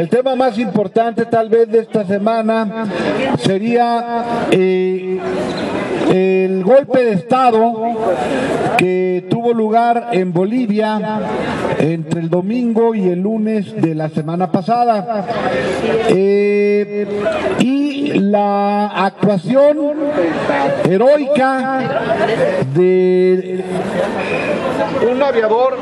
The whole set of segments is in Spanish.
El tema más importante tal vez de esta semana sería el golpe de Estado que tuvo lugar en Bolivia entre el domingo y el lunes de la semana pasada, y la actuación heroica de un aviador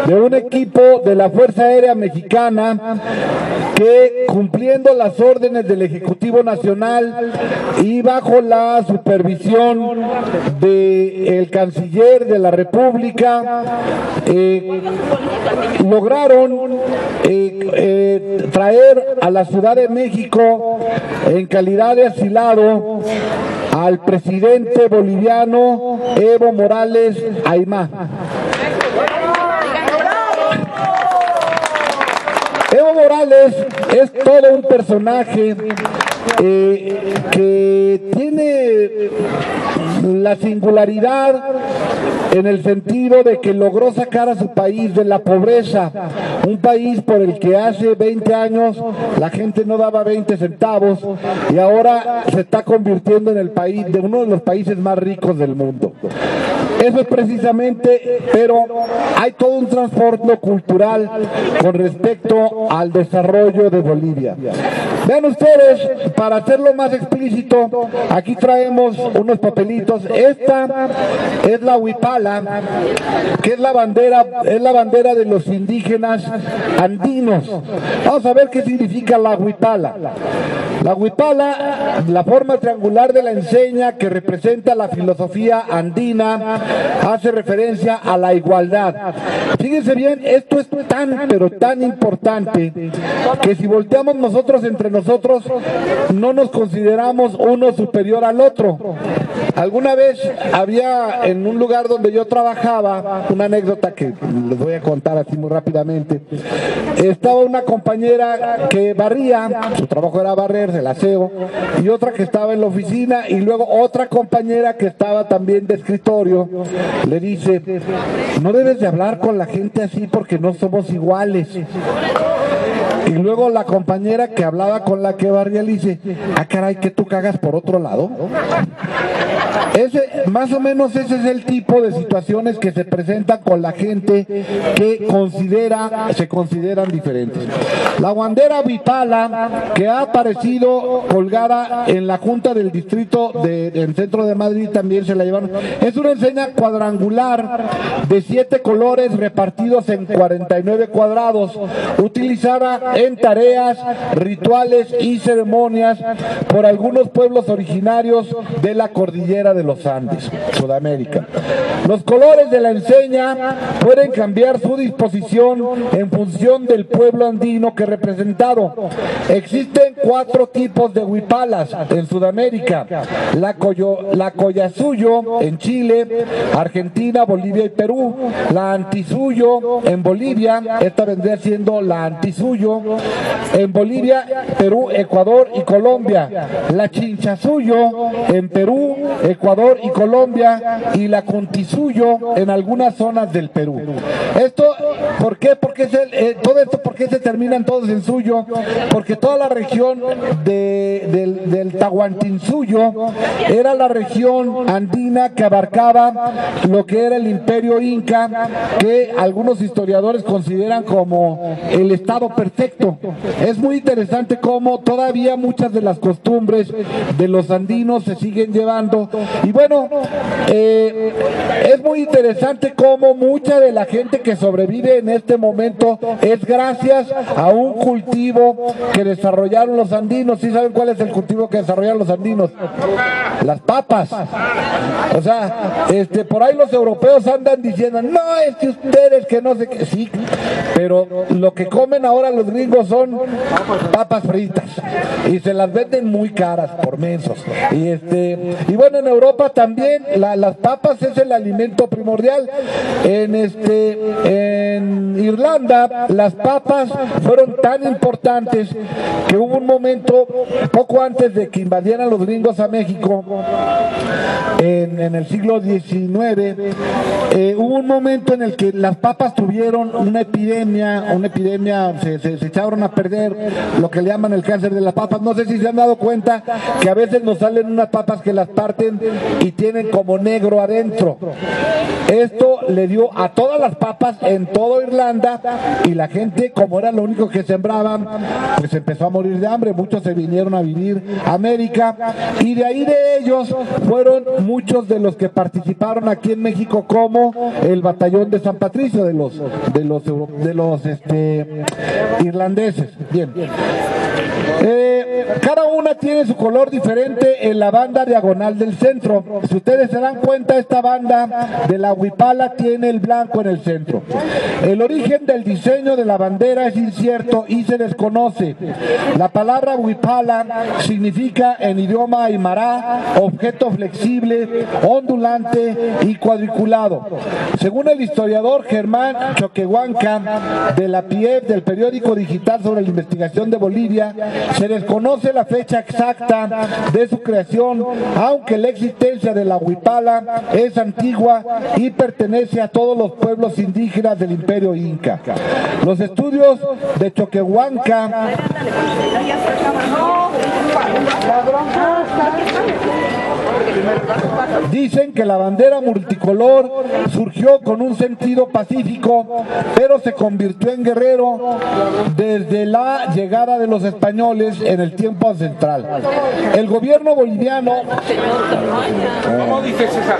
de un equipo de la Fuerza Aérea Mexicana que, cumpliendo las órdenes del Ejecutivo Nacional y bajo la supervisión del Canciller de la República, lograron traer a la Ciudad de México en calidad de asilado al presidente boliviano Evo Morales Aymá. Evo Morales es todo un personaje que tiene la singularidad en el sentido de que logró sacar a su país de la pobreza, un país por el que hace 20 años la gente no daba 20 centavos y ahora se está convirtiendo en el país, de uno de los países más ricos del mundo. Eso es precisamente, pero hay todo un trasfondo cultural con respecto al desarrollo de Bolivia. Vean ustedes, para hacerlo más explícito, aquí traemos unos papelitos. Esta es la huipala, que es la bandera de los indígenas andinos. Vamos a ver qué significa la huipala. La huipala, la forma triangular de la enseña que representa la filosofía andina, hace referencia a la igualdad. Fíjense bien, esto es tan, pero tan importante que si volteamos nosotros entre nosotros, no nos consideramos uno superior al otro. Alguna vez había en un lugar donde yo trabajaba, una anécdota que les voy a contar así muy rápidamente. Estaba una compañera que barría, su trabajo era barrer, el aseo, y otra que estaba en la oficina, y luego otra compañera que estaba también de escritorio. Le dice: no debes de hablar con la gente así porque no somos iguales. Y luego la compañera que hablaba con la que barría le dice: ah, caray, que tú cagas por otro lado. Más o menos ese es el tipo de situaciones que se presentan con la gente que se consideran diferentes. La bandera huipala, que ha aparecido colgada en la Junta del Distrito del Centro de Madrid, también se la llevaron. Es una enseña cuadrangular de 7 colores repartidos en 49 cuadrados, utilizada en tareas, rituales y ceremonias por algunos pueblos originarios de la cordillera de los Andes, Sudamérica. Los colores de la enseña pueden cambiar su disposición en función del pueblo andino que representado. Existen 4 tipos de huipalas en Sudamérica: la Collasuyo en Chile, Argentina, Bolivia y Perú; la Antisuyo en Bolivia, esta vendría siendo la Antisuyo en Bolivia, Perú, Ecuador y Colombia; la Chinchasuyo en Perú, Ecuador y Colombia; y la Cuntisuyo en algunas zonas del Perú. Esto, ¿por qué? Porque todo esto, ¿por qué se terminan todos en suyo? Porque toda la región del Tahuantinsuyo era la región andina que abarcaba lo que era el imperio inca, que algunos historiadores consideran como el estado perfecto. Es muy interesante cómo todavía muchas de las costumbres de los andinos se siguen llevando. Y bueno, es muy interesante cómo mucha de la gente que sobrevive en este momento es gracias a un cultivo que desarrollaron los andinos. ¿Sí saben cuál es el cultivo que desarrollaron los andinos? Las papas. O sea, por ahí los europeos andan diciendo: no, es que ustedes que no sé qué. Sí, pero lo que comen ahora los gringos gringos son papas fritas y se las venden muy caras por mensos. Y bueno, en Europa también las papas es el alimento primordial. En Irlanda las papas fueron tan importantes que hubo un momento, poco antes de que invadieran los gringos a México, en el siglo XIX, hubo un momento en el que las papas tuvieron una epidemia, se echaron a perder, lo que le llaman el cáncer de las papas. No sé si se han dado cuenta que a veces nos salen unas papas que las parten y tienen como negro adentro. Esto le dio a todas las papas en toda Irlanda, y la gente, como era lo único que sembraban, pues empezó a morir de hambre. Muchos se vinieron a vivir a América, y de ahí de ellos fueron muchos de los que participaron aquí en México, como el batallón de San Patricio de los irlandeses. Bien. Cada una tiene su color diferente en la banda diagonal del centro. Si ustedes se dan cuenta, esta banda de la huipala tiene el blanco en el centro. El origen del diseño de la bandera es incierto y se desconoce. La palabra huipala significa en idioma aymara objeto flexible, ondulante y cuadriculado. Según el historiador Germán Choquehuanca de la PIEF, del periódico digital sobre la investigación de Bolivia, se desconoce la fecha exacta de su creación, aunque la existencia de la huipala es antigua y pertenece a todos los pueblos indígenas del Imperio Inca. Los estudios de Choquehuanca dicen que la bandera multicolor surgió con un sentido pacífico, pero se convirtió en guerrero desde la llegada de los españoles en el tiempo ancestral. El gobierno boliviano... ¿Cómo dice César?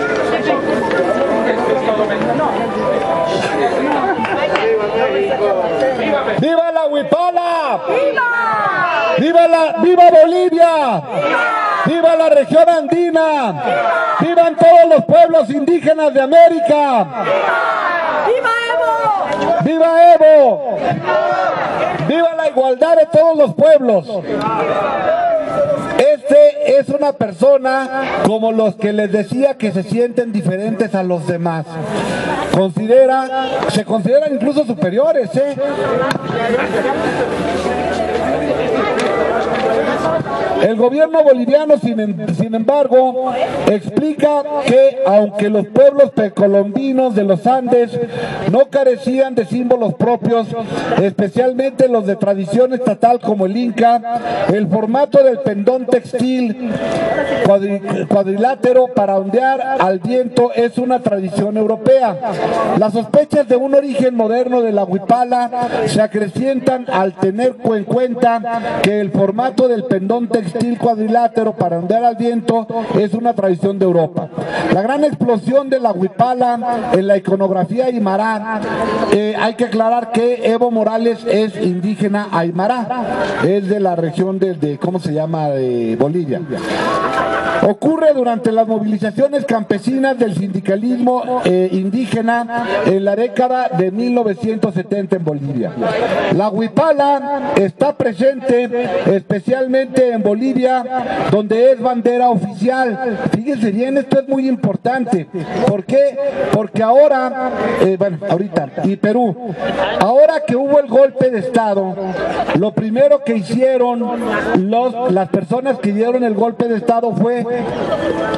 ¡Viva la huipala! ¡Viva Bolivia! ¡Viva la región andina! ¡Vivan todos los pueblos indígenas de América! ¡Viva Evo! ¡Viva Evo! ¡Viva la igualdad de todos los pueblos! Este es una persona como los que les decía que se sienten diferentes a los demás. Se consideran incluso superiores, ¿eh? El gobierno boliviano, sin embargo, explica que aunque los pueblos precolombinos de los Andes no carecían de símbolos propios, especialmente los de tradición estatal como el Inca, el formato del pendón textil cuadrilátero para ondear al viento es una tradición europea. Las sospechas de un origen moderno de la huipala se acrecientan al tener en cuenta que el formato del pendón textil cuadrilátero para ondear al viento es una tradición de Europa. La gran explosión de la huipala en la iconografía aymara, hay que aclarar que Evo Morales es indígena aymara, es de la región de ¿cómo se llama?, de Bolivia. Ocurre durante las movilizaciones campesinas del sindicalismo indígena en la década de 1970 en Bolivia. La huipala está presente especialmente en Bolivia, donde es bandera oficial. Fíjense bien, esto es muy importante. ¿Por qué? Porque ahora, y Perú, ahora que hubo el golpe de Estado, lo primero que hicieron las personas que dieron el golpe de Estado fue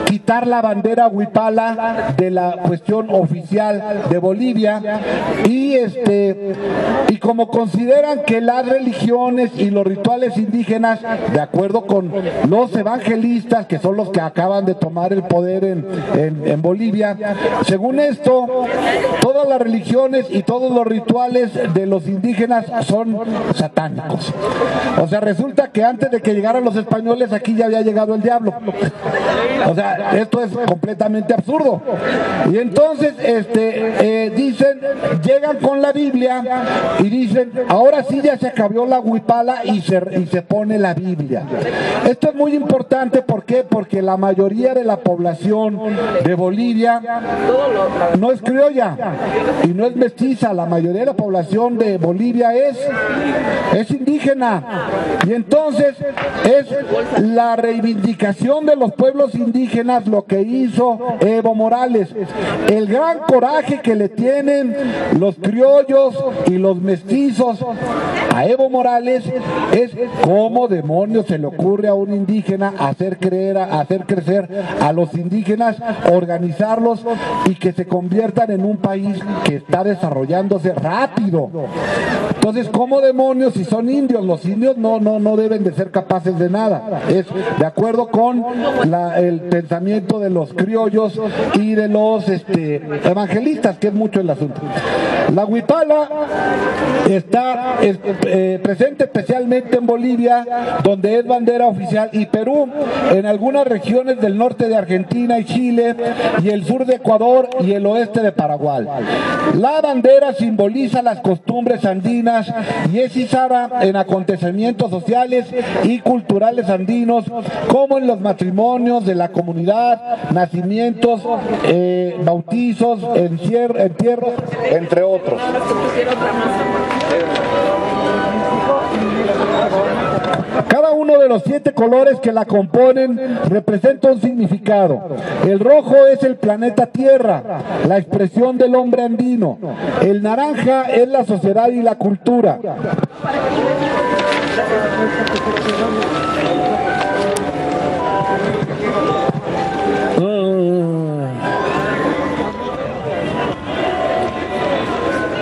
quitar la bandera huipala de la cuestión oficial de Bolivia, y como consideran que las religiones y los rituales indígenas, de acuerdo con los evangelistas, que son los que acaban de tomar el poder en Bolivia, según esto, todas las religiones y todos los rituales de los indígenas son satánicos. O sea, resulta que antes de que llegaran los españoles, aquí ya había llegado el diablo. O sea, esto es completamente absurdo. Y entonces llegan con la Biblia y dicen, ahora sí ya se acabó la huipala, y se pone la Biblia. Esto es muy importante, ¿por qué? Porque la mayoría de la población de Bolivia no es criolla y no es mestiza, la mayoría de la población de Bolivia es indígena. Y entonces es la reivindicación de los pueblos indígenas lo que hizo Evo Morales. El gran coraje que le tienen los criollos y los mestizos a Evo Morales es cómo demonios se le ocurre a un indígena hacer crecer a los indígenas, organizarlos y que se conviertan en un país que está desarrollándose rápido. Entonces, ¿cómo demonios si son indios? Los indios no deben de ser capaces de nada. Es de acuerdo con el pensamiento de los criollos y de los evangelistas, que es mucho el asunto. La huipala está presente especialmente en Bolivia, donde es bandera oficial, y Perú, en algunas regiones del norte de Argentina y Chile, y el sur de Ecuador y el oeste de Paraguay. La bandera simboliza las costumbres andinas y es izada en acontecimientos sociales y culturales andinos, como en los matrimonios de la comunidad, nacimientos, bautizos, entierros, entre otros. Cada uno de los 7 colores que la componen representa un significado. El rojo es el planeta Tierra, la expresión del hombre andino. El naranja es la sociedad y la cultura.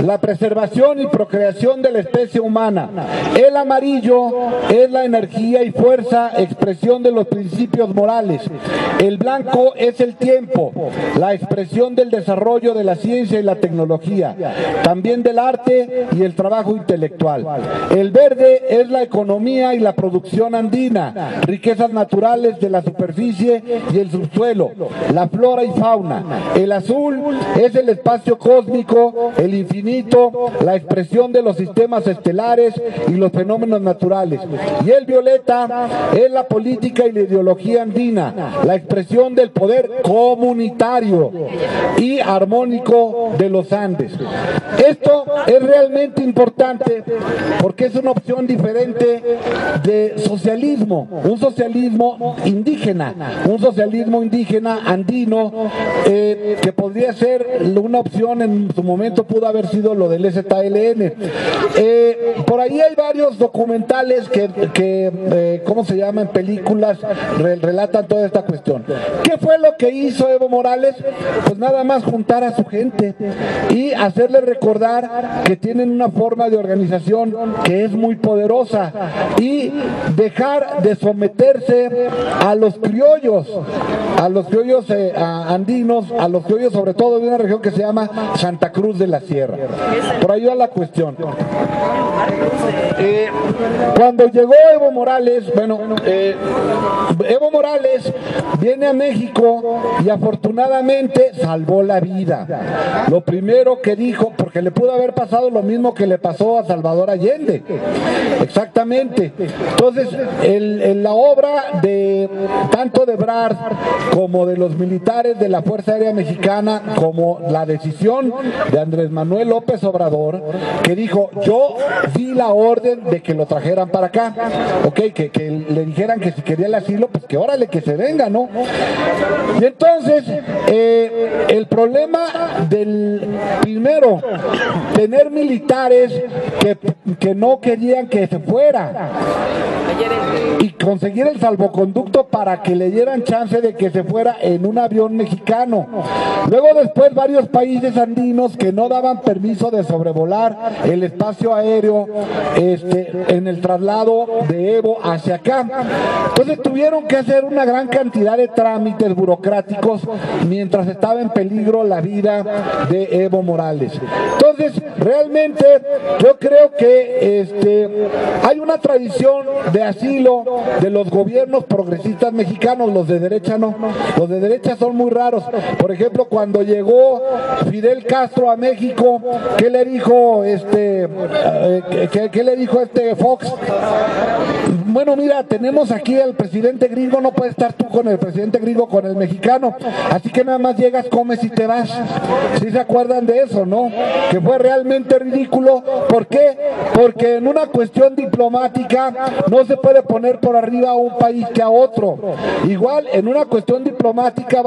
La preservación y procreación de la especie humana. El amarillo es la energía y fuerza, expresión de los principios morales. El blanco es el tiempo, la expresión del desarrollo de la ciencia y la tecnología, también del arte y el trabajo intelectual. El verde es la economía y la producción andina, riquezas naturales de la superficie y el subsuelo, la flora y fauna. El azul es el espacio cósmico, el infinito, la expresión de los sistemas estelares y los fenómenos naturales. Y el violeta es la política y la ideología andina, la expresión del poder comunitario y armónico de los Andes. Esto es realmente importante porque es una opción diferente de socialismo, un socialismo indígena andino, que podría ser una opción, en su momento pudo haber sido lo del ZLN. Por ahí hay varios documentales que ¿cómo se llaman? Películas relatan toda esta cuestión. ¿Qué fue lo que hizo Evo Morales? Pues nada más juntar a su gente y hacerle recordar que tienen una forma de organización que es muy poderosa y dejar de someterse a los criollos andinos, a los criollos sobre todo de una región que se llama Santa Cruz de la Sierra. Por ahí va la cuestión. Cuando llegó Evo Morales, Evo Morales viene a México y afortunadamente salvó la vida. Lo primero que dijo, porque le pudo haber pasado lo mismo que le pasó a Salvador Allende, exactamente. Entonces, la obra de tanto de Bragg como de los militares de la Fuerza Aérea Mexicana, como la decisión de Andrés Manuel López Obrador, que dijo: yo di la orden de que lo trajeran para acá, que le dijeran que si quería el asilo, pues que órale, que se venga, ¿no? Y entonces, el problema del primero, tener militares que no querían que se fuera, y conseguir el salvoconducto para que le dieran chance de que se fuera en un avión mexicano. Luego después varios países andinos que no daban permiso de sobrevolar el espacio aéreo en el traslado de Evo hacia acá. Entonces tuvieron que hacer una gran cantidad de trámites burocráticos mientras estaba en peligro la vida de Evo Morales. Entonces realmente yo creo que hay una tradición de asilo de los gobiernos progresistas mexicanos. Los de derecha no, los de derecha son muy raros. Por ejemplo, cuando llegó Fidel Castro a México, ¿qué le dijo ¿qué le dijo Fox? bueno, mira, tenemos aquí al presidente gringo, no puedes estar tú con el presidente gringo, con el mexicano, así que nada más llegas, comes y te vas. ¿Sí se acuerdan de eso, no? Que fue realmente ridículo. ¿Por qué? Porque en una cuestión diplomática no se puede poner por arriba a un país que a otro. Igual, en una cuestión diplomática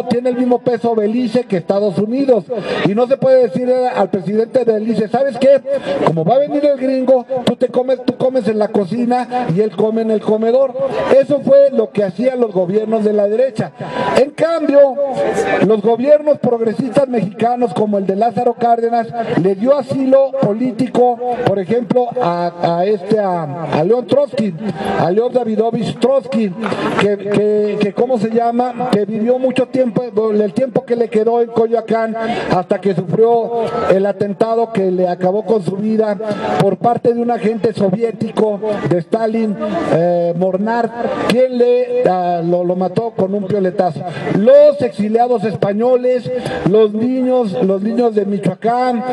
tiene el mismo peso Belice que Estados Unidos, y no se puede decir al presidente de Belice, ¿sabes qué? Como va a venir el gringo, tú comes en la cocina y él come en el comedor. Eso fue lo que hacían los gobiernos de la derecha. En cambio, los gobiernos progresistas mexicanos, como el de Lázaro Cárdenas, le dio asilo político, por ejemplo, a León Trotsky, a León Davidovich Trotsky, que ¿cómo se llama? Que vivió mucho tiempo, el tiempo que le quedó en Coyoacán, hasta que sufrió el atentado que le acabó con su vida por parte de un agente soviético de Stalin, Mornar, quien lo mató con un pioletazo. Los exiliados españoles, los niños de Michoacán,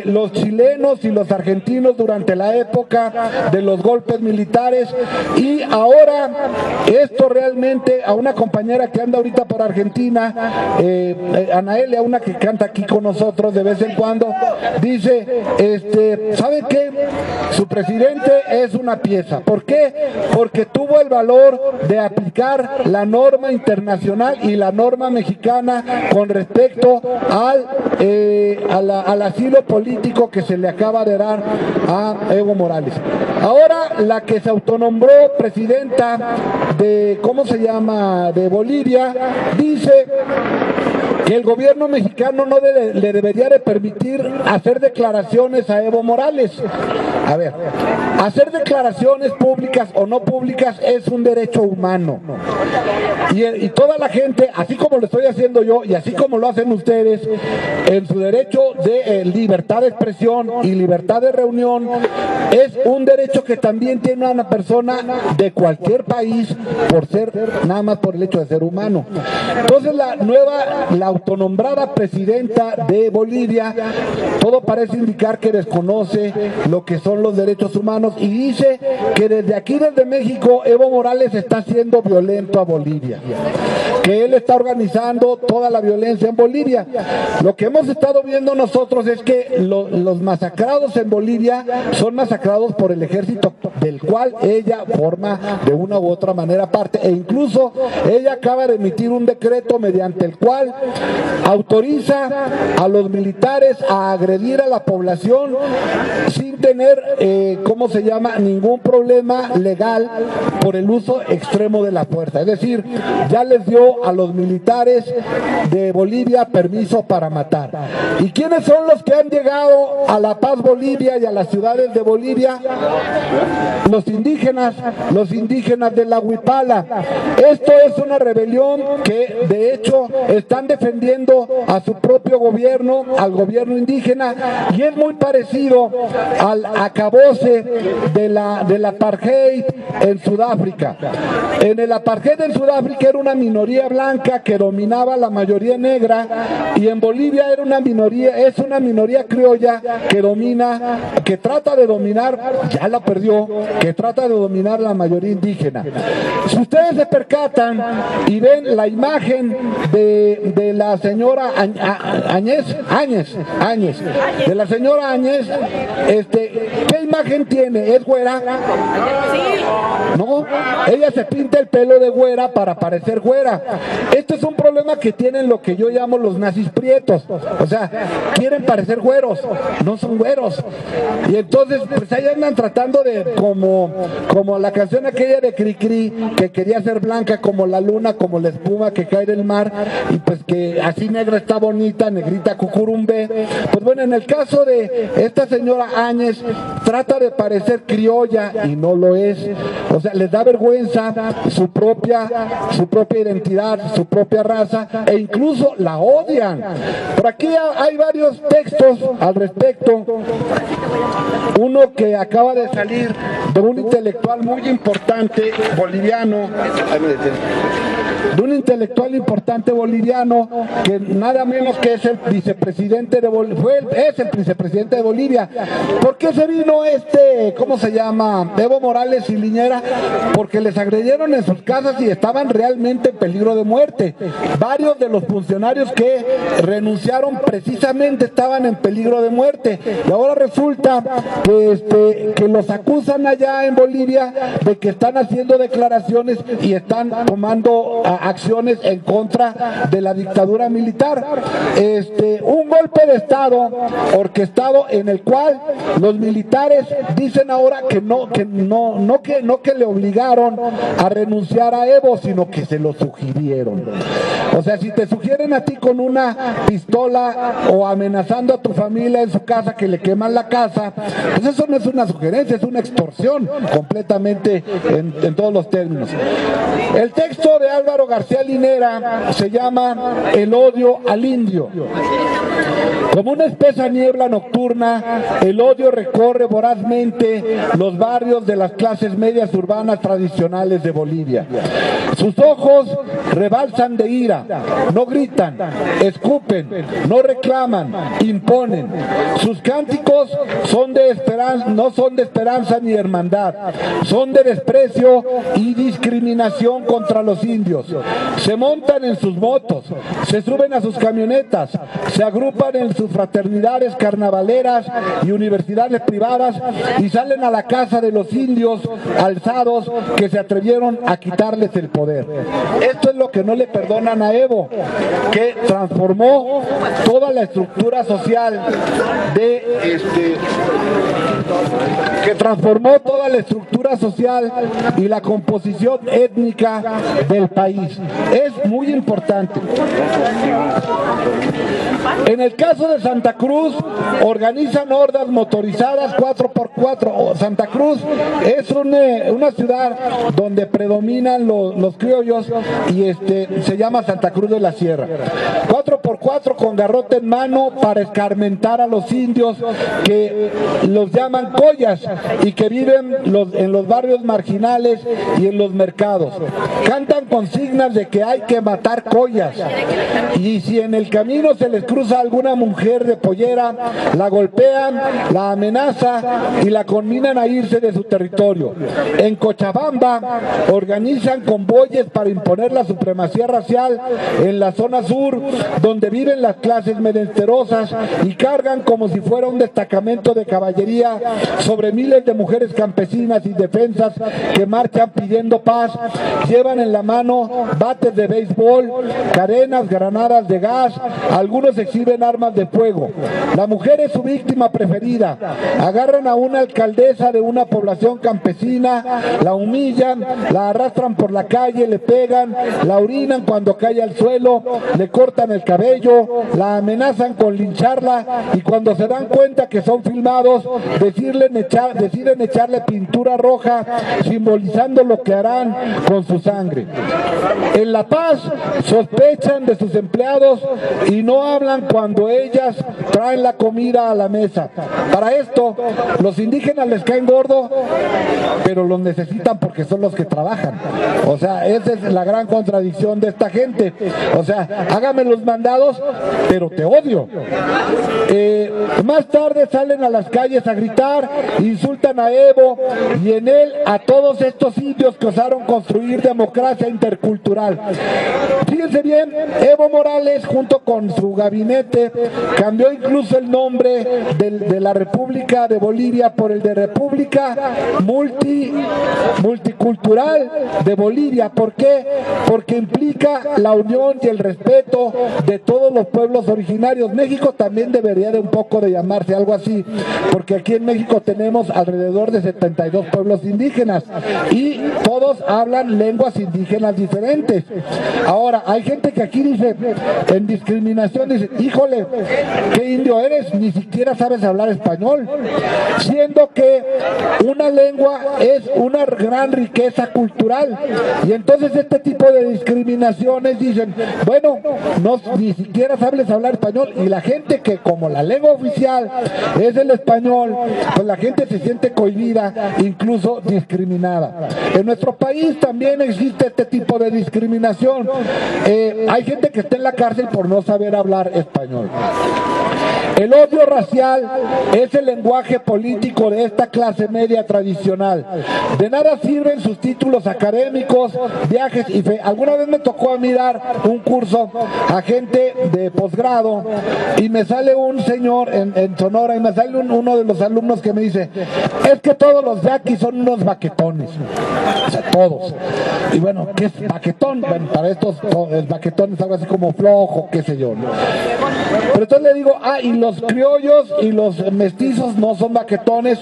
los chilenos y los argentinos durante la época de los golpes militares, y ahora esto realmente a una compañera que anda ahorita por Argentina, Anaelia, una que canta aquí con nosotros de vez en cuando, dice, ¿saben qué? Su presidente es una pieza. ¿Por qué? Porque tuvo el valor de aplicar la norma internacional y la norma mexicana con respecto al asilo político que se le acaba de dar a Evo Morales. Ahora la que se autonombró presidenta de, ¿cómo se llama?, de Bolivia, dice que el gobierno mexicano no le debería de permitir hacer declaraciones a Evo Morales. A ver, hacer declaraciones públicas o no públicas es un derecho humano. Y toda la gente, así como lo estoy haciendo yo y así como lo hacen ustedes, en su derecho de libertad de expresión y libertad de reunión, es un derecho que también tiene una persona de cualquier país, nada más por el hecho de ser humano. Entonces la autonombrada presidenta de Bolivia, todo parece indicar que desconoce lo que son los derechos humanos, y dice que desde México Evo Morales está siendo violento a Bolivia, que él está organizando toda la violencia en Bolivia. Lo que hemos estado viendo nosotros es que los masacrados en Bolivia son masacrados por el ejército, del cual ella forma de una u otra manera parte, e incluso ella acaba de emitir un decreto mediante el cual autoriza a los militares a agredir a la población sin tener, ningún problema legal por el uso extremo de la fuerza. Es decir, ya les dio a los militares de Bolivia permiso para matar. ¿Y quiénes son los que han llegado a La Paz, Bolivia, y a las ciudades de Bolivia? Los indígenas de la Huipala. Esto es una rebelión que de hecho están defendiendo a su propio gobierno, al gobierno indígena, y es muy parecido al acabose del apartheid en Sudáfrica. En el apartheid en Sudáfrica era una minoría blanca que dominaba la mayoría negra, y en Bolivia es una minoría criolla que trata de dominar, ya la perdió, que trata de dominar la mayoría indígena. Si ustedes se percatan y ven la imagen de la señora Áñez, de la señora Áñez, ¿qué imagen tiene? ¿Es güera? No, ella se pinta el pelo de güera para parecer güera. Esto es un problema que tienen lo que yo llamo los nazis prietos, o sea, quieren parecer güeros, no son güeros, y entonces pues ahí andan tratando de, como la canción aquella de Cricri, que quería ser blanca como la luna, como la espuma que cae del mar, y pues que así negra está bonita, negrita cucurumbe. Pues bueno, en el caso de esta señora Áñez, trata de parecer criolla y no lo es. O sea, les da vergüenza su propia identidad, su propia raza, e incluso la odian. Por aquí hay varios textos al respecto. Uno que acaba de salir de un intelectual muy importante boliviano, de un intelectual importante boliviano, que nada menos que es el vicepresidente de es el vicepresidente de Bolivia. ¿Por qué se vino cómo se llama, Evo Morales y Liñera? Porque les agredieron en sus casas y estaban realmente en peligro de muerte. Varios de los funcionarios que renunciaron precisamente estaban en peligro de muerte, y ahora resulta que los acusan allá en Bolivia de que están haciendo declaraciones y están tomando acciones en contra de la dictadura militar. Un golpe de Estado orquestado en el cual los militares dicen ahora que no que le obligaron a renunciar a Evo, sino que se lo sugirieron. O sea, si te sugieren a ti con una pistola o amenazando a tu familia en su casa que le queman la casa, pues eso no es una sugerencia, es una extorsión completamente en todos los términos. El texto de Álvaro García Linera se llama El odio al indio. Como una espesa niebla nocturna, el odio recorre vorazmente los barrios de las clases medias urbanas tradicionales de Bolivia. Sus ojos rebalsan de ira, no gritan, escupen, no reclaman, imponen. Sus cánticos son de esperanza, no son de esperanza ni hermandad, son de desprecio y discriminación contra los indios. Se montan en sus motos, se suben a sus camionetas, se agrupan en sus fraternidades carnavaleras y universidades privadas y salen a la casa de los indios alzados que se atrevieron a quitarles el poder. Esto es lo que no le perdonan a Evo, que transformó toda la estructura social y la composición étnica del país. Es muy importante. En el caso de Santa Cruz, organizan hordas motorizadas 4x4. Santa Cruz es una ciudad donde predominan los criollos y se llama Santa Cruz de la Sierra. 4x4 con garrote en mano para escarmentar a los indios, que los llaman collas y que viven en los barrios marginales y en los mercados. Cantan consignas de que hay que matar collas, y si en el camino se les cruza alguna mujer de pollera, la golpean, la amenazan y la conminan a irse de su territorio. En Cochabamba organizan convoyes para imponer la supremacía racial en la zona sur, donde viven las clases menesteresas, y cargan como si fuera un destacamento de caballería sobre miles de mujeres campesinas y defensas que marchan pidiendo paz. Llevan en la mano bates de béisbol, cadenas, granadas de gas, algunos exhiben armas de fuego. La mujer es su víctima preferida. Agarran a una alcaldesa de una población campesina, la humillan, la arrastran por la calle, le pegan, la orinan cuando cae al suelo, le cortan el cabello, la amenazan con lincharla, y cuando se dan cuenta que son filmados, deciden echarle pintura roja, simbolizando lo que harán con su sangre. En La Paz sospechan de sus empleados y no hablan cuando ellas traen la comida a la mesa. Para esto, los indígenas les caen gordo, pero los necesitan porque son los que trabajan. O sea, esa es la gran contradicción de esta gente. O sea, hágame los mandados, pero te odio. Más tarde salen a las calles a gritar, insultan a Evo y en él a todos estos indios que osaron construir democracia intercultural. Fíjense bien, Evo Morales junto con su gabinete cambió incluso el nombre de la República de Bolivia por el de República Multicultural de Bolivia. ¿Por qué? Porque implica la unión y el respeto de todos los pueblos originarios. México también debería de un poco de llamarse algo así, porque aquí en México tenemos alrededor de 72 pueblos indígenas y todos hablan lenguas indígenas diferentes. Ahora, hay gente que aquí dice, en discriminación, dice, híjole, ¿qué indio eres? Ni siquiera sabes hablar español, siendo que una lengua es una gran riqueza cultural. Y entonces este tipo de discriminaciones dicen, bueno, ni siquiera sabes hablar español, y la gente que como la lengua oficial es el español pues la gente se siente cohibida, incluso discriminada. En nuestro país también existe este tipo de discriminación. Hay gente que está en la cárcel por no saber hablar español. El odio racial es el lenguaje político de esta clase media tradicional. De nada sirven sus títulos académicos, viajes y fe. Alguna vez me tocó mirar un curso a gente de posgrado y me sale un señor en Sonora y me sale uno de los alumnos que me dice, es que todos los de aquí son unos baquetones. O sea, todos. Y bueno, ¿qué es baquetón? Bueno, para estos el baquetón es algo así como flojo, qué sé yo, ¿no? Pero entonces le digo, y los criollos y los mestizos no son baquetones.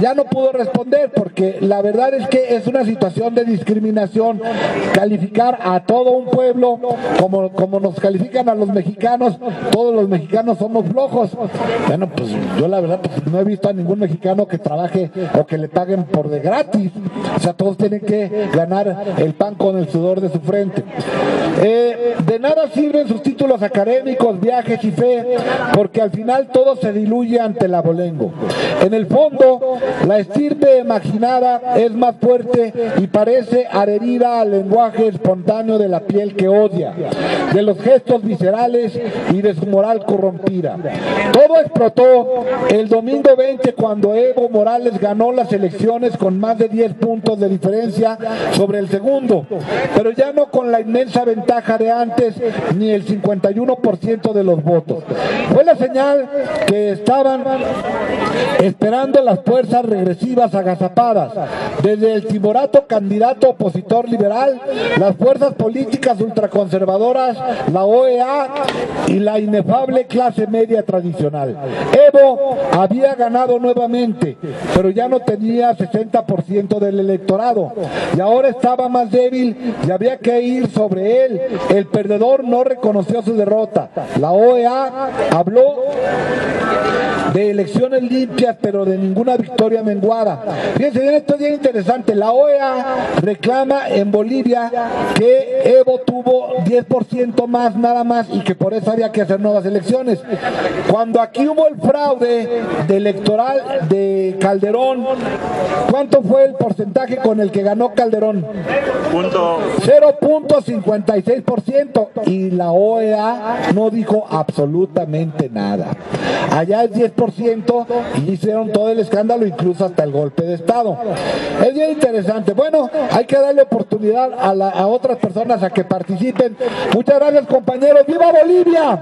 Ya no pudo responder porque la verdad es que es una situación de discriminación calificar a todo un pueblo como nos califican a los mexicanos. Todos los mexicanos somos flojos. Bueno, pues yo la verdad pues, no he visto a ningún mexicano que trabaje o que le paguen por de gratis. O sea, todos tienen que ganar el pan con el sudor de su frente. De nada sirven sus títulos académicos, viajes y fe, porque al final todo se diluye ante el abolengo. En el fondo, la estirpe imaginada es más fuerte y parece adherida al lenguaje espontáneo de la piel que odia, de los gestos viscerales y de su moral corrompida. Todo explotó el domingo 20 cuando Evo Morales ganó las elecciones con más de 10 puntos de diferencia sobre el segundo, pero ya no con la inmensa ventaja de antes ni el 51% de los votos. Fue la señal que estaban esperando las fuerzas regresivas agazapadas, desde el timorato candidato opositor liberal, las fuerzas políticas ultraconservadoras, la OEA y la inefable clase media tradicional. Evo había ganado nuevamente, pero ya no tenía 60% del electorado y ahora estaba más débil y había que ir sobre él. El perdedor no reconoció su derrota. La OEA habló de elecciones limpias, pero de ninguna victoria menguada. Fíjense bien, esto es bien interesante. La OEA reclama en Bolivia que Evo tuvo 10% más, nada más, y que por eso había que hacer nuevas elecciones. Cuando aquí hubo el fraude electoral de Calderón, ¿cuánto fue el porcentaje con el que ganó Calderón? 0.56%, y la OEA no dijo absolutamente nada. Allá es 10% y hicieron todo el escándalo, incluso hasta el golpe de Estado. Es bien interesante. Bueno, hay que darle oportunidad a otras personas a que participen. Muchas gracias, compañeros. ¡Viva Bolivia!